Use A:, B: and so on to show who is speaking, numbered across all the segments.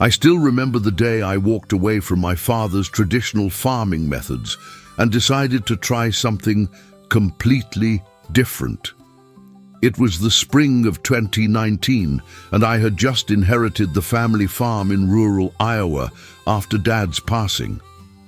A: I still remember the day I walked away from my father's traditional farming methods and decided to try something completely different. It was the spring of 2019, and I had just inherited the family farm in rural Iowa after Dad's passing.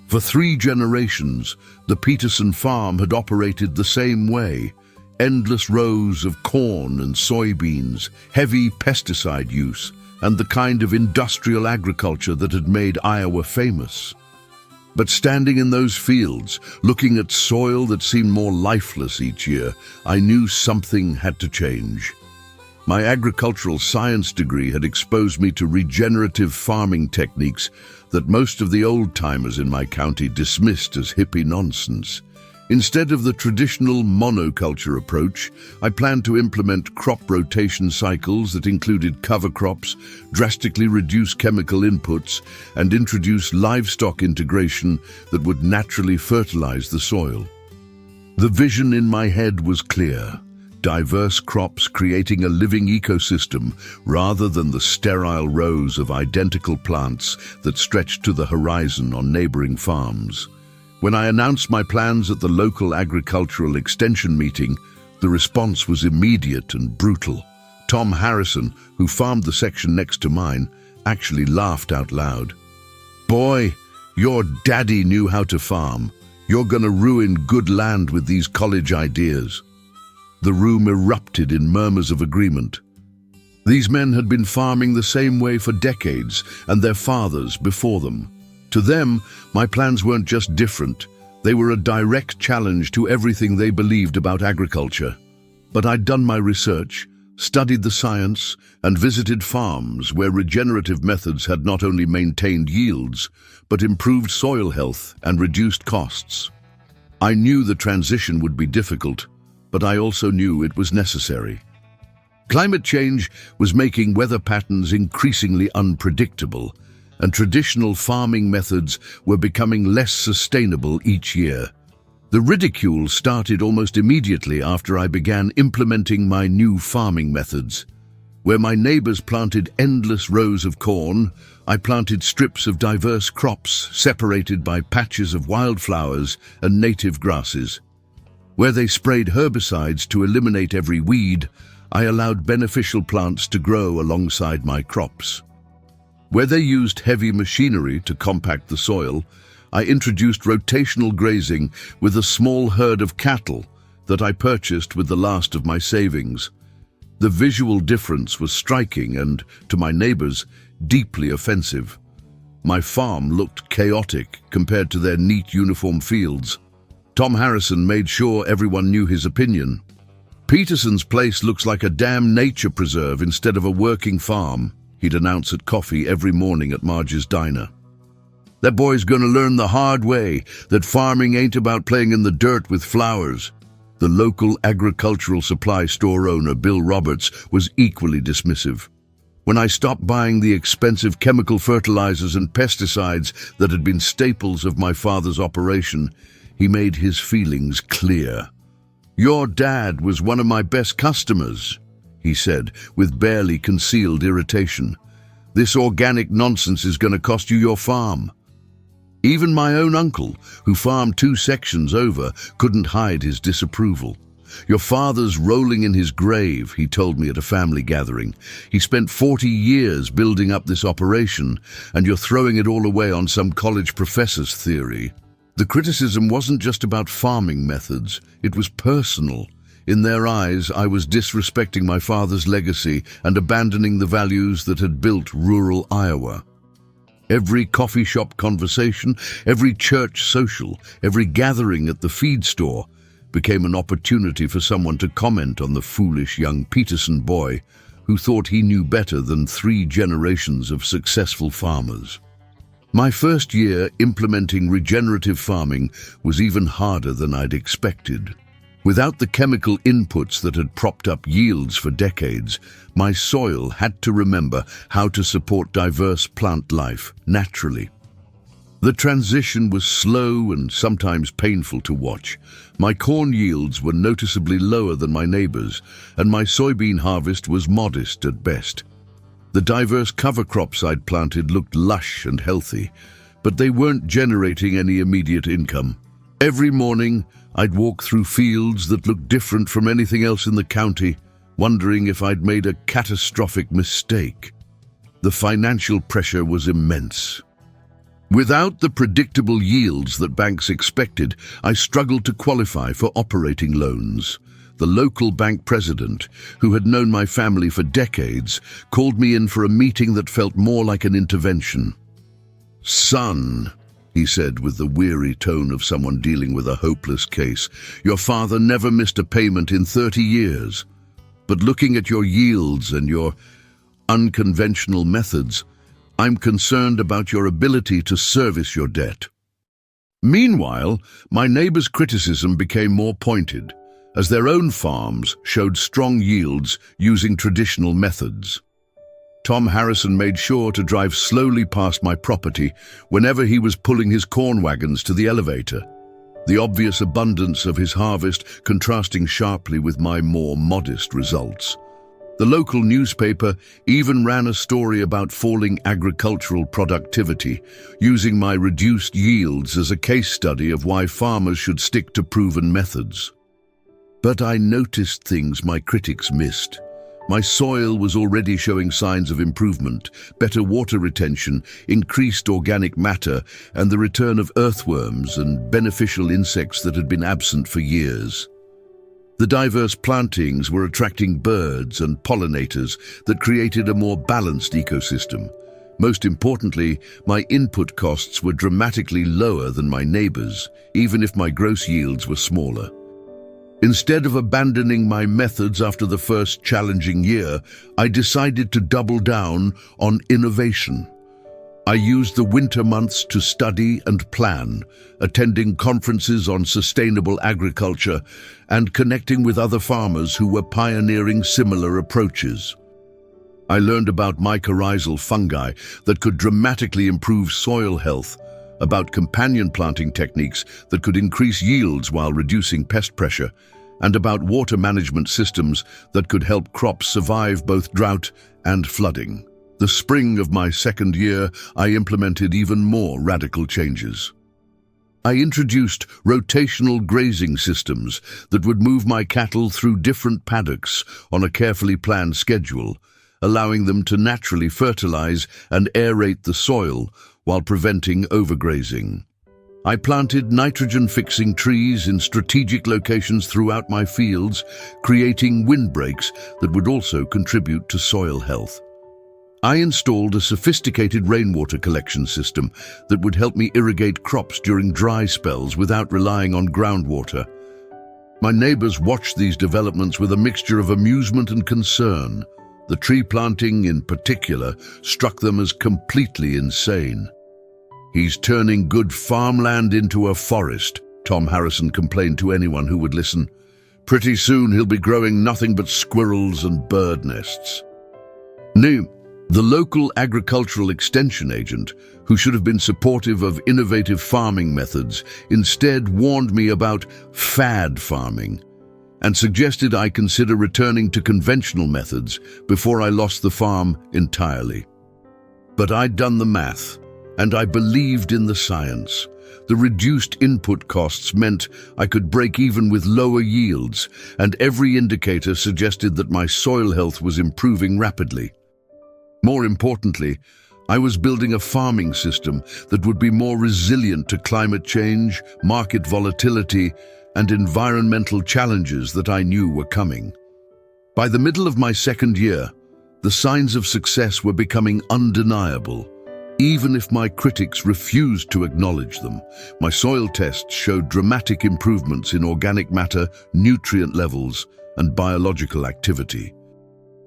A: For 3 generations, the Peterson farm had operated the same way: endless rows of corn and soybeans, heavy pesticide use, and the kind of industrial agriculture that had made Iowa famous. But standing in those fields, looking at soil that seemed more lifeless each year, I knew something had to change. My agricultural science degree had exposed me to regenerative farming techniques that most of the old-timers in my county dismissed as hippie nonsense. Instead of the traditional monoculture approach, I planned to implement crop rotation cycles that included cover crops, drastically reduce chemical inputs, and introduce livestock integration that would naturally fertilize the soil. The vision in my head was clear: diverse crops creating a living ecosystem rather than the sterile rows of identical plants that stretched to the horizon on neighboring farms. When I announced my plans at the local agricultural extension meeting, the response was immediate and brutal. Tom Harrison, who farmed the section next to mine, actually laughed out loud. "Boy, your daddy knew how to farm. You're gonna ruin good land with these college ideas." The room erupted in murmurs of agreement. These men had been farming the same way for decades, and their fathers before them. To them, my plans weren't just different, they were a direct challenge to everything they believed about agriculture. But I'd done my research, studied the science, and visited farms where regenerative methods had not only maintained yields, but improved soil health and reduced costs. I knew the transition would be difficult, but I also knew it was necessary. Climate change was making weather patterns increasingly unpredictable, and traditional farming methods were becoming less sustainable each year. The ridicule started almost immediately after I began implementing my new farming methods. Where my neighbors planted endless rows of corn, I planted strips of diverse crops separated by patches of wildflowers and native grasses. Where they sprayed herbicides to eliminate every weed, I allowed beneficial plants to grow alongside my crops. Where they used heavy machinery to compact the soil, I introduced rotational grazing with a small herd of cattle that I purchased with the last of my savings. The visual difference was striking and, to my neighbors, deeply offensive. My farm looked chaotic compared to their neat uniform fields. Tom Harrison made sure everyone knew his opinion. "Peterson's place looks like a damn nature preserve instead of a working farm," he'd announce at coffee every morning at Marge's diner. "That boy's gonna learn the hard way that farming ain't about playing in the dirt with flowers." The local agricultural supply store owner, Bill Roberts, was equally dismissive. When I stopped buying the expensive chemical fertilizers and pesticides that had been staples of my father's operation, he made his feelings clear. "Your dad was one of my best customers," he said, with barely concealed irritation. "This organic nonsense is going to cost you your farm." Even my own uncle, who farmed 2 sections over, couldn't hide his disapproval. "Your father's rolling in his grave," he told me at a family gathering. "He spent 40 years building up this operation, and you're throwing it all away on some college professor's theory." The criticism wasn't just about farming methods, it was personal. In their eyes, I was disrespecting my father's legacy and abandoning the values that had built rural Iowa. Every coffee shop conversation, every church social, every gathering at the feed store became an opportunity for someone to comment on the foolish young Peterson boy who thought he knew better than 3 generations of successful farmers. My first year implementing regenerative farming was even harder than I'd expected. Without the chemical inputs that had propped up yields for decades, my soil had to remember how to support diverse plant life naturally. The transition was slow and sometimes painful to watch. My corn yields were noticeably lower than my neighbors, and my soybean harvest was modest at best. The diverse cover crops I'd planted looked lush and healthy, but they weren't generating any immediate income. Every morning, I'd walk through fields that looked different from anything else in the county, wondering if I'd made a catastrophic mistake. The financial pressure was immense. Without the predictable yields that banks expected, I struggled to qualify for operating loans. The local bank president, who had known my family for decades, called me in for a meeting that felt more like an intervention. "Son," he said with the weary tone of someone dealing with a hopeless case, "your father never missed a payment in 30 years. But looking at your yields and your unconventional methods, I'm concerned about your ability to service your debt." Meanwhile, my neighbors' criticism became more pointed, as their own farms showed strong yields using traditional methods. Tom Harrison made sure to drive slowly past my property whenever he was pulling his corn wagons to the elevator, the obvious abundance of his harvest contrasting sharply with my more modest results. The local newspaper even ran a story about falling agricultural productivity, using my reduced yields as a case study of why farmers should stick to proven methods. But I noticed things my critics missed. My soil was already showing signs of improvement, better water retention, increased organic matter, and the return of earthworms and beneficial insects that had been absent for years. The diverse plantings were attracting birds and pollinators that created a more balanced ecosystem. Most importantly, my input costs were dramatically lower than my neighbors, even if my gross yields were smaller. Instead of abandoning my methods after the first challenging year, I decided to double down on innovation. I used the winter months to study and plan, attending conferences on sustainable agriculture and connecting with other farmers who were pioneering similar approaches. I learned about mycorrhizal fungi that could dramatically improve soil health, about companion planting techniques that could increase yields while reducing pest pressure, and about water management systems that could help crops survive both drought and flooding. The spring of my second year, I implemented even more radical changes. I introduced rotational grazing systems that would move my cattle through different paddocks on a carefully planned schedule, allowing them to naturally fertilize and aerate the soil while preventing overgrazing. I planted nitrogen-fixing trees in strategic locations throughout my fields, creating windbreaks that would also contribute to soil health. I installed a sophisticated rainwater collection system that would help me irrigate crops during dry spells without relying on groundwater. My neighbors watched these developments with a mixture of amusement and concern. The tree planting, in particular, struck them as completely insane. "He's turning good farmland into a forest," Tom Harrison complained to anyone who would listen. "Pretty soon he'll be growing nothing but squirrels and bird nests." The local agricultural extension agent, who should have been supportive of innovative farming methods, instead warned me about fad farming and suggested I consider returning to conventional methods before I lost the farm entirely. But I'd done the math, and I believed in the science. The reduced input costs meant I could break even with lower yields, and every indicator suggested that my soil health was improving rapidly. More importantly, I was building a farming system that would be more resilient to climate change, market volatility, and environmental challenges that I knew were coming. By the middle of my second year, the signs of success were becoming undeniable. Even if my critics refused to acknowledge them, my soil tests showed dramatic improvements in organic matter, nutrient levels, and biological activity.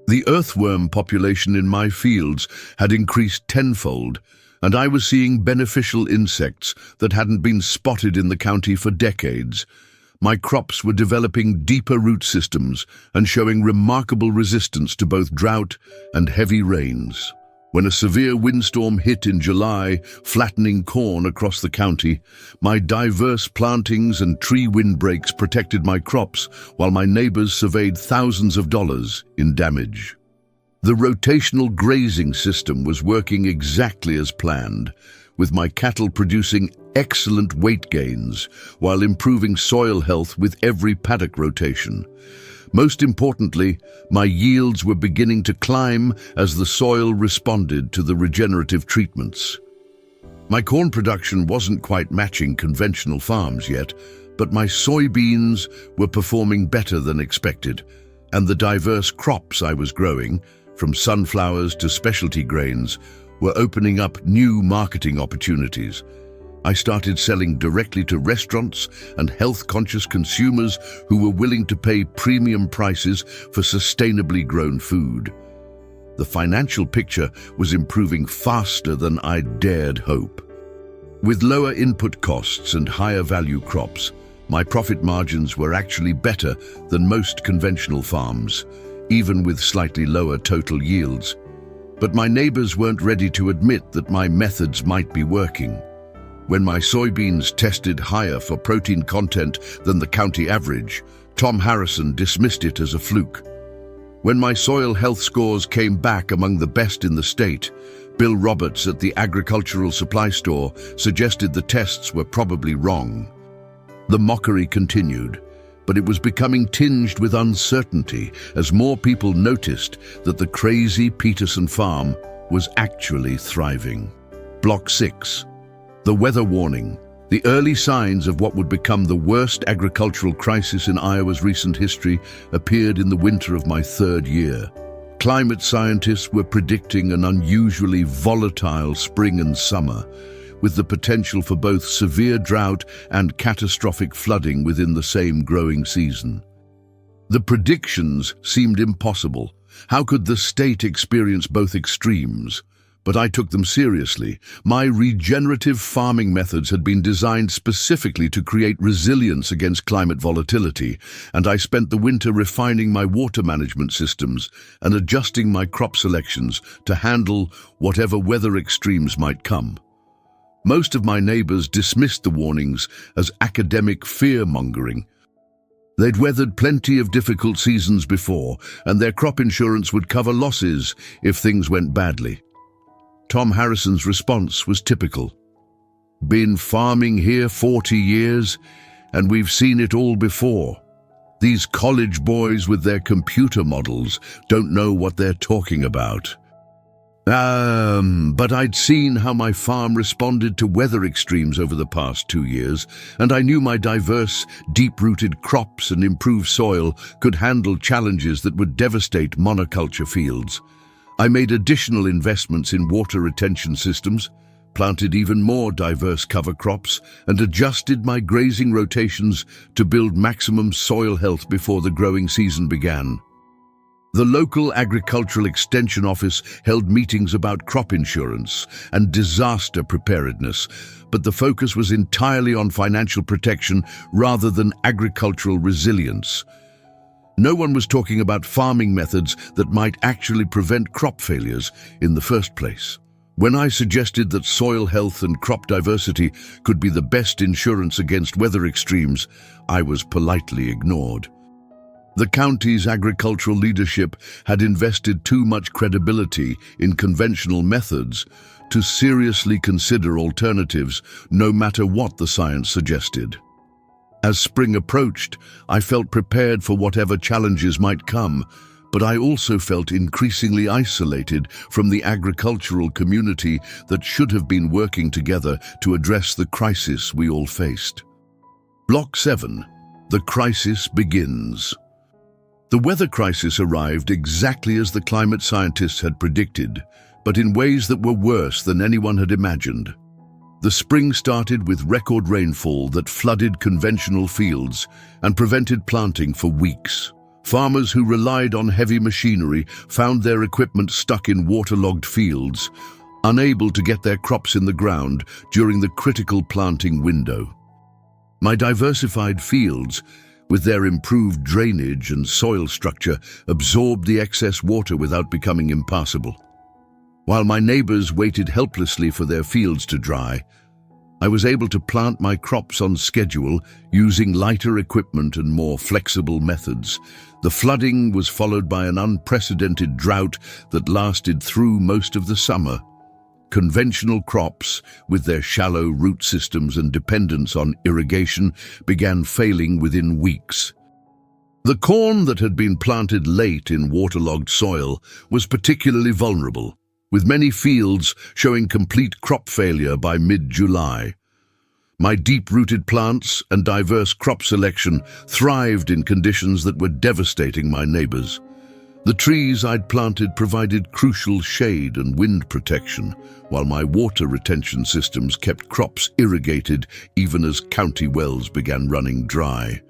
A: The earthworm population in my fields had increased tenfold, and I was seeing beneficial insects that hadn't been spotted in the county for decades. My crops were developing deeper root systems and showing remarkable resistance to both drought and heavy rains. When a severe windstorm hit in July, flattening corn across the county, my diverse plantings and tree windbreaks protected my crops while my neighbors surveyed thousands of dollars in damage. The rotational grazing system was working exactly as planned, with my cattle producing excellent weight gains while improving soil health with every paddock rotation. Most importantly, my yields were beginning to climb as the soil responded to the regenerative treatments. My corn production wasn't quite matching conventional farms yet, but my soybeans were performing better than expected, and the diverse crops I was growing, from sunflowers to specialty grains, were opening up new marketing opportunities. I started selling directly to restaurants and health-conscious consumers who were willing to pay premium prices for sustainably grown food. The financial picture was improving faster than I dared hope. With lower input costs and higher value crops, my profit margins were actually better than most conventional farms, even with slightly lower total yields. But my neighbors weren't ready to admit that my methods might be working. When my soybeans tested higher for protein content than the county average, Tom Harrison dismissed it as a fluke. When my soil health scores came back among the best in the state, Bill Roberts at the agricultural supply store suggested the tests were probably wrong. The mockery continued, but it was becoming tinged with uncertainty as more people noticed that the crazy Peterson farm was actually thriving. Block 6. The weather warning. The early signs of what would become the worst agricultural crisis in Iowa's recent history appeared in the winter of my third year. Climate scientists were predicting an unusually volatile spring and summer, with the potential for both severe drought and catastrophic flooding within the same growing season. The predictions seemed impossible. How could the state experience both extremes? But I took them seriously. My regenerative farming methods had been designed specifically to create resilience against climate volatility, and I spent the winter refining my water management systems and adjusting my crop selections to handle whatever weather extremes might come. Most of my neighbors dismissed the warnings as academic fear-mongering. They'd weathered plenty of difficult seasons before, and their crop insurance would cover losses if things went badly. Tom Harrison's response was typical. "Been farming here 40 years, and we've seen it all before. These college boys with their computer models don't know what they're talking about." But I'd seen how my farm responded to weather extremes over the past 2 years, and I knew my diverse, deep-rooted crops and improved soil could handle challenges that would devastate monoculture fields. I made additional investments in water retention systems, planted even more diverse cover crops, and adjusted my grazing rotations to build maximum soil health before the growing season began. The local agricultural extension office held meetings about crop insurance and disaster preparedness, but the focus was entirely on financial protection rather than agricultural resilience. No one was talking about farming methods that might actually prevent crop failures in the first place. When I suggested that soil health and crop diversity could be the best insurance against weather extremes, I was politely ignored. The county's agricultural leadership had invested too much credibility in conventional methods to seriously consider alternatives, no matter what the science suggested. As spring approached, I felt prepared for whatever challenges might come, but I also felt increasingly isolated from the agricultural community that should have been working together to address the crisis we all faced. Block 7. The crisis begins. The weather crisis arrived exactly as the climate scientists had predicted, but in ways that were worse than anyone had imagined. The spring started with record rainfall that flooded conventional fields and prevented planting for weeks. Farmers who relied on heavy machinery found their equipment stuck in waterlogged fields, unable to get their crops in the ground during the critical planting window. My diversified fields, with their improved drainage and soil structure, absorbed the excess water without becoming impassable. While my neighbors waited helplessly for their fields to dry, I was able to plant my crops on schedule using lighter equipment and more flexible methods. The flooding was followed by an unprecedented drought that lasted through most of the summer. Conventional crops, with their shallow root systems and dependence on irrigation, began failing within weeks. The corn that had been planted late in waterlogged soil was particularly vulnerable, with many fields showing complete crop failure by mid-July. My deep-rooted plants and diverse crop selection thrived in conditions that were devastating my neighbors. The trees I'd planted provided crucial shade and wind protection, while my water retention systems kept crops irrigated even as county wells began running dry.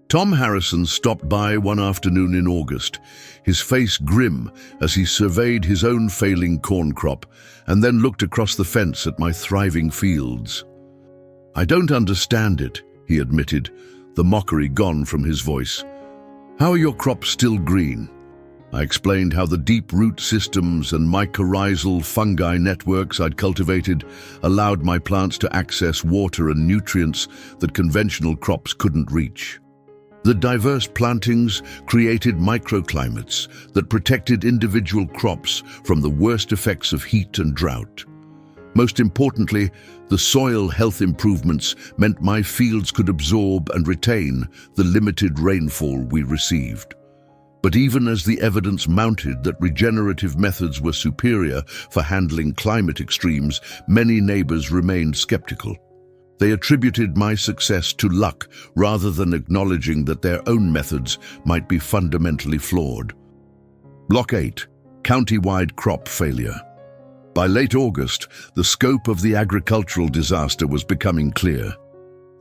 A: Tom Harrison stopped by one afternoon in August, his face grim as he surveyed his own failing corn crop and then looked across the fence at my thriving fields. "I don't understand it," he admitted, the mockery gone from his voice. "How are your crops still green?" I explained how the deep root systems and mycorrhizal fungi networks I'd cultivated allowed my plants to access water and nutrients that conventional crops couldn't reach. The diverse plantings created microclimates that protected individual crops from the worst effects of heat and drought. Most importantly, the soil health improvements meant my fields could absorb and retain the limited rainfall we received. But even as the evidence mounted that regenerative methods were superior for handling climate extremes, many neighbors remained skeptical. They attributed my success to luck rather than acknowledging that their own methods might be fundamentally flawed. Block 8. County-wide crop failure. By late August, the scope of the agricultural disaster was becoming clear.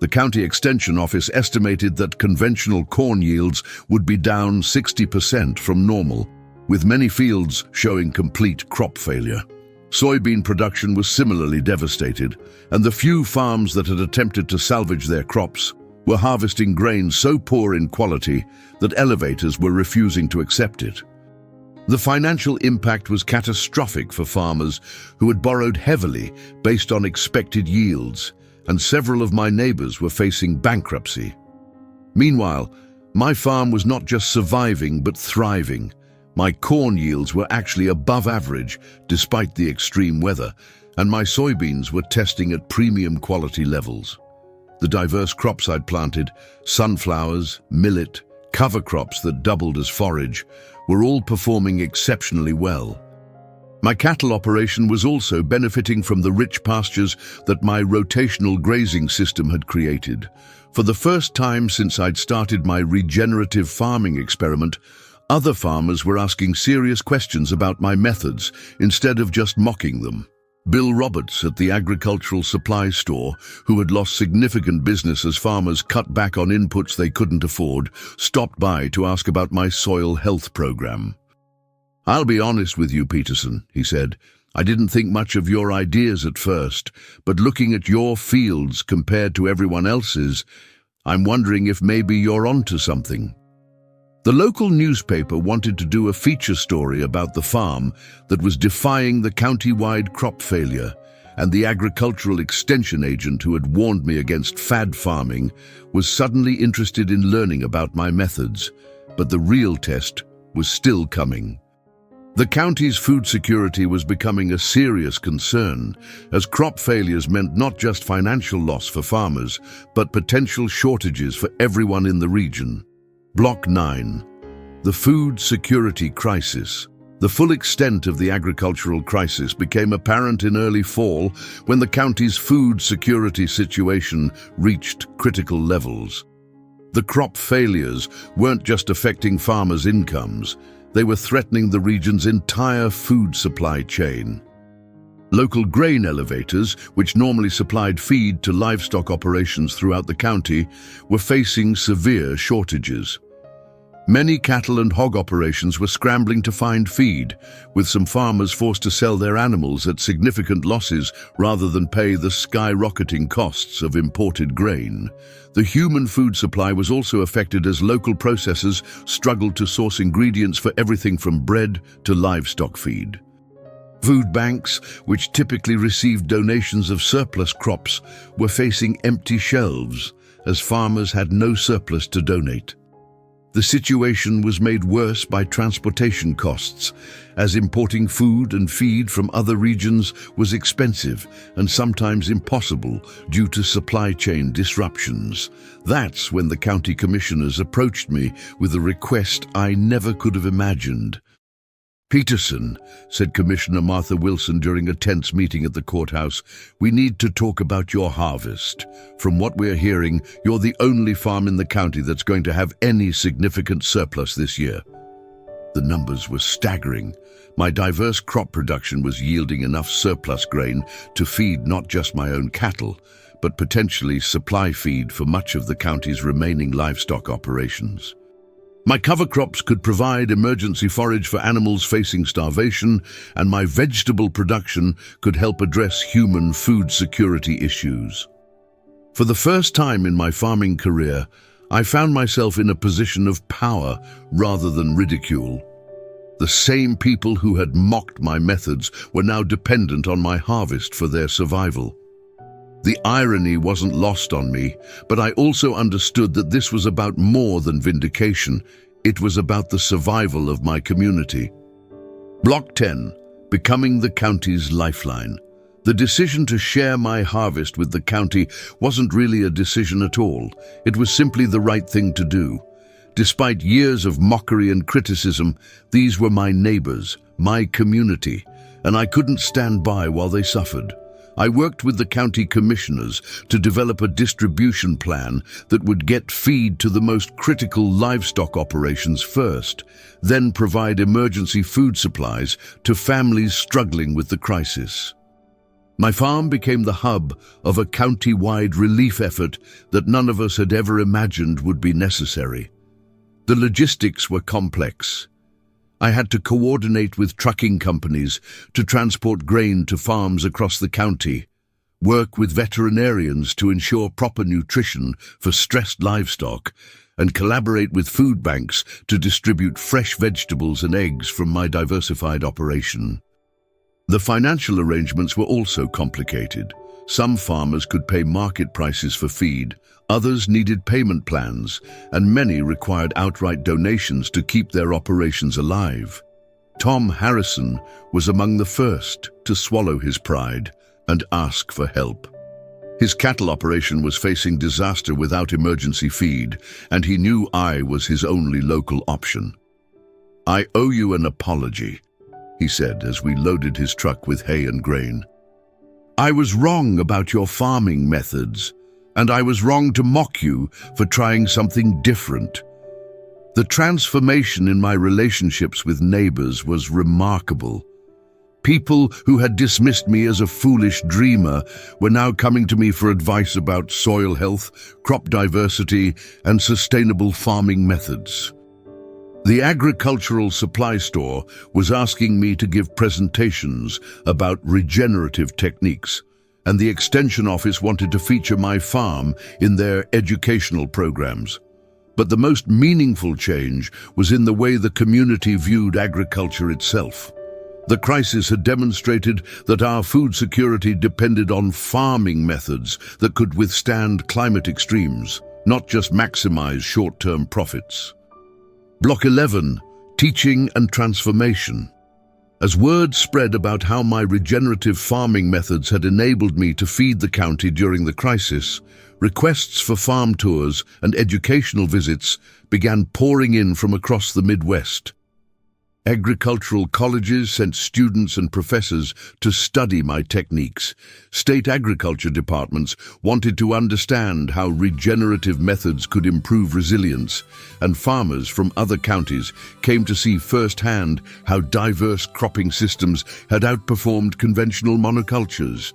A: The County Extension Office estimated that conventional corn yields would be down 60% from normal, with many fields showing complete crop failure. Soybean production was similarly devastated, and the few farms that had attempted to salvage their crops were harvesting grain so poor in quality that elevators were refusing to accept it. The financial impact was catastrophic for farmers who had borrowed heavily based on expected yields, and several of my neighbors were facing bankruptcy. Meanwhile, my farm was not just surviving but thriving. My corn yields were actually above average despite the extreme weather, and my soybeans were testing at premium quality levels. The diverse crops I'd planted, sunflowers, millet, cover crops that doubled as forage, were all performing exceptionally well. My cattle operation was also benefiting from the rich pastures that my rotational grazing system had created. For the first time since I'd started my regenerative farming experiment, other farmers were asking serious questions about my methods instead of just mocking them. Bill Roberts at the agricultural supply store, who had lost significant business as farmers cut back on inputs they couldn't afford, stopped by to ask about my soil health program. "I'll be honest with you, Peterson," he said. "I didn't think much of your ideas at first, but looking at your fields compared to everyone else's, I'm wondering if maybe you're onto something." The local newspaper wanted to do a feature story about the farm that was defying the county-wide crop failure, and the agricultural extension agent who had warned me against fad farming was suddenly interested in learning about my methods. But the real test was still coming. The county's food security was becoming a serious concern, as crop failures meant not just financial loss for farmers, but potential shortages for everyone in the region. Block 9. The food security crisis. The full extent of the agricultural crisis became apparent in early fall when the county's food security situation reached critical levels. The crop failures weren't just affecting farmers' incomes, they were threatening the region's entire food supply chain. Local grain elevators, which normally supplied feed to livestock operations throughout the county, were facing severe shortages. Many cattle and hog operations were scrambling to find feed, with some farmers forced to sell their animals at significant losses rather than pay the skyrocketing costs of imported grain. The human food supply was also affected as local processors struggled to source ingredients for everything from bread to livestock feed. Food banks, which typically received donations of surplus crops, were facing empty shelves as farmers had no surplus to donate. The situation was made worse by transportation costs, as importing food and feed from other regions was expensive and sometimes impossible due to supply chain disruptions. That's when the county commissioners approached me with a request I never could have imagined. "Peterson," said Commissioner Martha Wilson during a tense meeting at the courthouse, "we need to talk about your harvest. From what we're hearing, you're the only farm in the county that's going to have any significant surplus this year." The numbers were staggering. My diverse crop production was yielding enough surplus grain to feed not just my own cattle, but potentially supply feed for much of the county's remaining livestock operations. My cover crops could provide emergency forage for animals facing starvation, and my vegetable production could help address human food security issues. For the first time in my farming career, I found myself in a position of power rather than ridicule. The same people who had mocked my methods were now dependent on my harvest for their survival. The irony wasn't lost on me, but I also understood that this was about more than vindication. It was about the survival of my community. Block 10, becoming the county's lifeline. The decision to share my harvest with the county wasn't really a decision at all. It was simply the right thing to do. Despite years of mockery and criticism, these were my neighbors, my community, and I couldn't stand by while they suffered. I worked with the county commissioners to develop a distribution plan that would get feed to the most critical livestock operations first, then provide emergency food supplies to families struggling with the crisis. My farm became the hub of a county-wide relief effort that none of us had ever imagined would be necessary. The logistics were complex. I had to coordinate with trucking companies to transport grain to farms across the county, work with veterinarians to ensure proper nutrition for stressed livestock, and collaborate with food banks to distribute fresh vegetables and eggs from my diversified operation. The financial arrangements were also complicated. Some farmers could pay market prices for feed, others needed payment plans, and many required outright donations to keep their operations alive. Tom Harrison was among the first to swallow his pride and ask for help. His cattle operation was facing disaster without emergency feed, and he knew I was his only local option. "I owe you an apology," he said as we loaded his truck with hay and grain. "I was wrong about your farming methods, and I was wrong to mock you for trying something different." The transformation in my relationships with neighbors was remarkable. People who had dismissed me as a foolish dreamer were now coming to me for advice about soil health, crop diversity, and sustainable farming methods. The agricultural supply store was asking me to give presentations about regenerative techniques, and the Extension Office wanted to feature my farm in their educational programs. But the most meaningful change was in the way the community viewed agriculture itself. The crisis had demonstrated that our food security depended on farming methods that could withstand climate extremes, not just maximize short-term profits. Block 11, teaching and transformation. As word spread about how my regenerative farming methods had enabled me to feed the county during the crisis, requests for farm tours and educational visits began pouring in from across the Midwest. Agricultural colleges sent students and professors to study my techniques. State agriculture departments wanted to understand how regenerative methods could improve resilience, and farmers from other counties came to see firsthand how diverse cropping systems had outperformed conventional monocultures.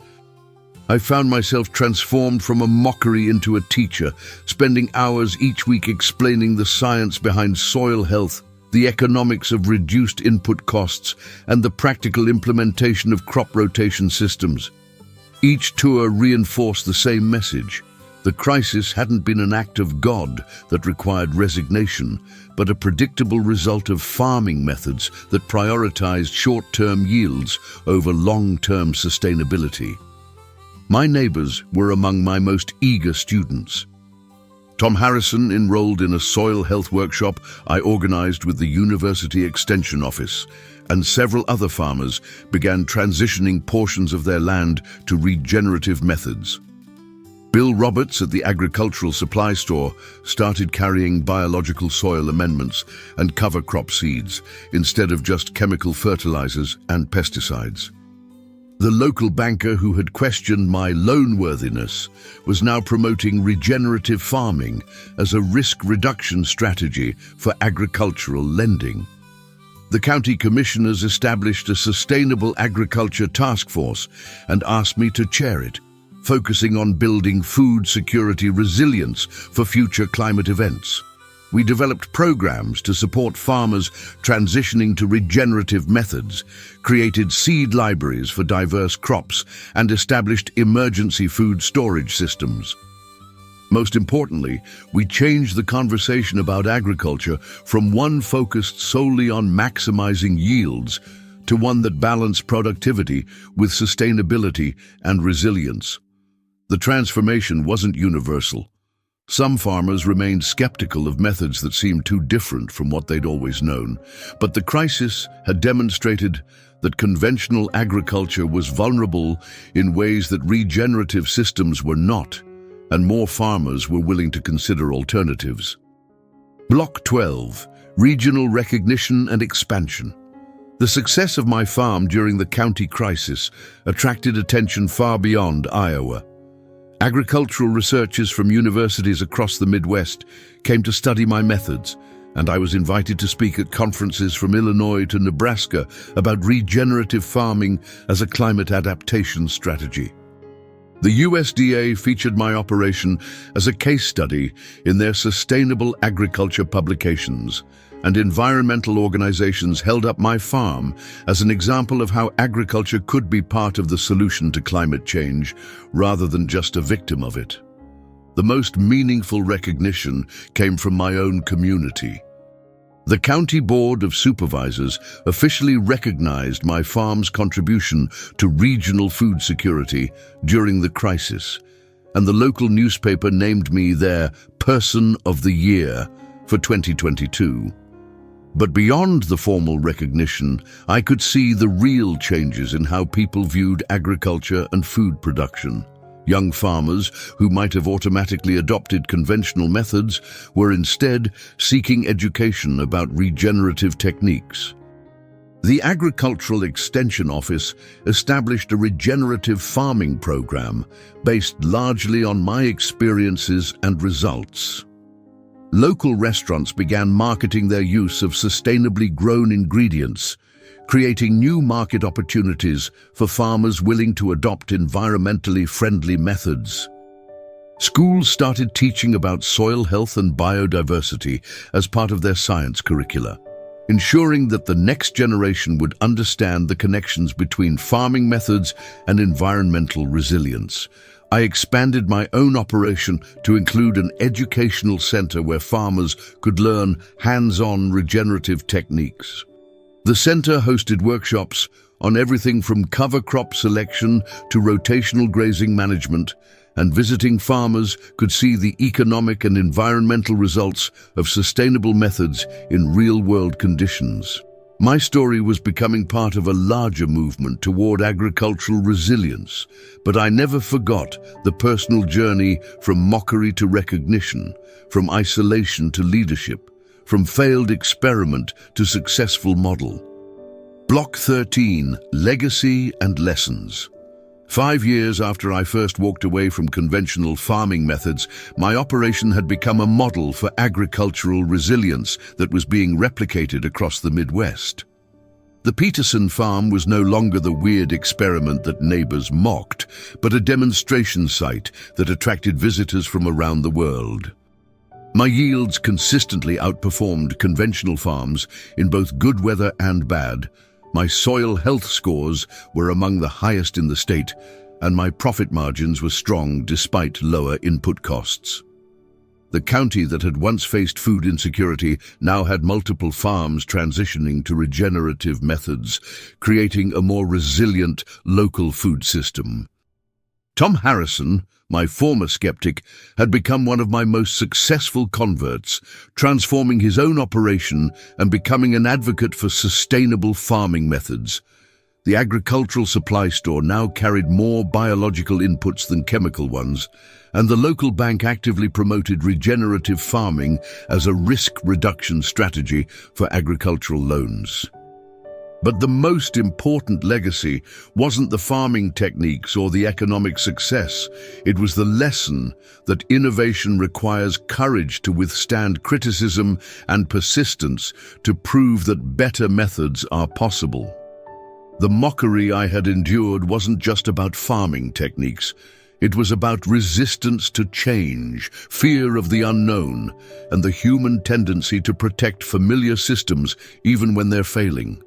A: I found myself transformed from a mockery into a teacher, spending hours each week explaining the science behind soil health, the economics of reduced input costs, and the practical implementation of crop rotation systems. Each tour reinforced the same message. The crisis hadn't been an act of God that required resignation, but a predictable result of farming methods that prioritized short-term yields over long-term sustainability. My neighbors were among my most eager students. Tom Harrison enrolled in a soil health workshop I organized with the University Extension Office, and several other farmers began transitioning portions of their land to regenerative methods. Bill Roberts at the agricultural supply store started carrying biological soil amendments and cover crop seeds instead of just chemical fertilizers and pesticides. The local banker who had questioned my loan-worthiness was now promoting regenerative farming as a risk reduction strategy for agricultural lending. The county commissioners established a sustainable agriculture task force and asked me to chair it, focusing on building food security resilience for future climate events. We developed programs to support farmers transitioning to regenerative methods, created seed libraries for diverse crops, and established emergency food storage systems. Most importantly, we changed the conversation about agriculture from one focused solely on maximizing yields to one that balanced productivity with sustainability and resilience. The transformation wasn't universal. Some farmers remained skeptical of methods that seemed too different from what they'd always known, but the crisis had demonstrated that conventional agriculture was vulnerable in ways that regenerative systems were not, and more farmers were willing to consider alternatives. Block 12, Regional Recognition and Expansion. The success of my farm during the county crisis attracted attention far beyond Iowa. Agricultural researchers from universities across the Midwest came to study my methods, and I was invited to speak at conferences from Illinois to Nebraska about regenerative farming as a climate adaptation strategy. The USDA featured my operation as a case study in their sustainable agriculture publications, and environmental organizations held up my farm as an example of how agriculture could be part of the solution to climate change rather than just a victim of it. The most meaningful recognition came from my own community. The County Board of Supervisors officially recognized my farm's contribution to regional food security during the crisis, and the local newspaper named me their Person of the Year for 2022. But beyond the formal recognition, I could see the real changes in how people viewed agriculture and food production. Young farmers, who might have automatically adopted conventional methods, were instead seeking education about regenerative techniques. The Agricultural Extension Office established a regenerative farming program based largely on my experiences and results. Local restaurants began marketing their use of sustainably grown ingredients, creating new market opportunities for farmers willing to adopt environmentally friendly methods. Schools started teaching about soil health and biodiversity as part of their science curricula, ensuring that the next generation would understand the connections between farming methods and environmental resilience. I expanded my own operation to include an educational center where farmers could learn hands-on regenerative techniques. The center hosted workshops on everything from cover crop selection to rotational grazing management, and visiting farmers could see the economic and environmental results of sustainable methods in real-world conditions. My story was becoming part of a larger movement toward agricultural resilience, but I never forgot the personal journey from mockery to recognition, from isolation to leadership, from failed experiment to successful model. Block 13, Legacy and Lessons. 5 years after I first walked away from conventional farming methods, my operation had become a model for agricultural resilience that was being replicated across the Midwest. The Peterson farm was no longer the weird experiment that neighbors mocked, but a demonstration site that attracted visitors from around the world. My yields consistently outperformed conventional farms in both good weather and bad. My soil health scores were among the highest in the state, and my profit margins were strong despite lower input costs. The county that had once faced food insecurity now had multiple farms transitioning to regenerative methods, creating a more resilient local food system. Tom Harrison, my former skeptic, had become one of my most successful converts, transforming his own operation and becoming an advocate for sustainable farming methods. The agricultural supply store now carried more biological inputs than chemical ones, and the local bank actively promoted regenerative farming as a risk reduction strategy for agricultural loans. But the most important legacy wasn't the farming techniques or the economic success. It was the lesson that innovation requires courage to withstand criticism and persistence to prove that better methods are possible. The mockery I had endured wasn't just about farming techniques. It was about resistance to change, fear of the unknown, and the human tendency to protect familiar systems even when they're failing.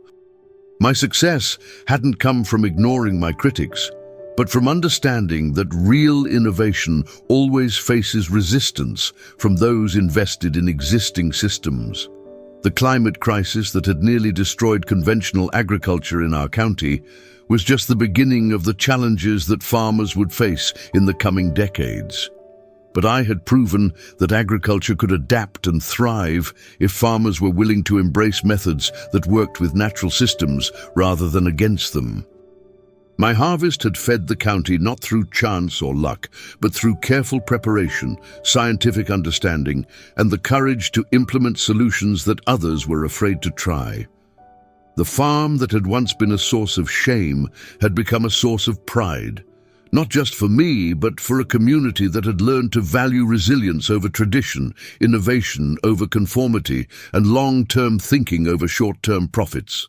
A: My success hadn't come from ignoring my critics, but from understanding that real innovation always faces resistance from those invested in existing systems. The climate crisis that had nearly destroyed conventional agriculture in our county was just the beginning of the challenges that farmers would face in the coming decades. But I had proven that agriculture could adapt and thrive if farmers were willing to embrace methods that worked with natural systems rather than against them. My harvest had fed the county not through chance or luck, but through careful preparation, scientific understanding, and the courage to implement solutions that others were afraid to try. The farm that had once been a source of shame had become a source of pride, not just for me, but for a community that had learned to value resilience over tradition, innovation over conformity, and long-term thinking over short-term profits.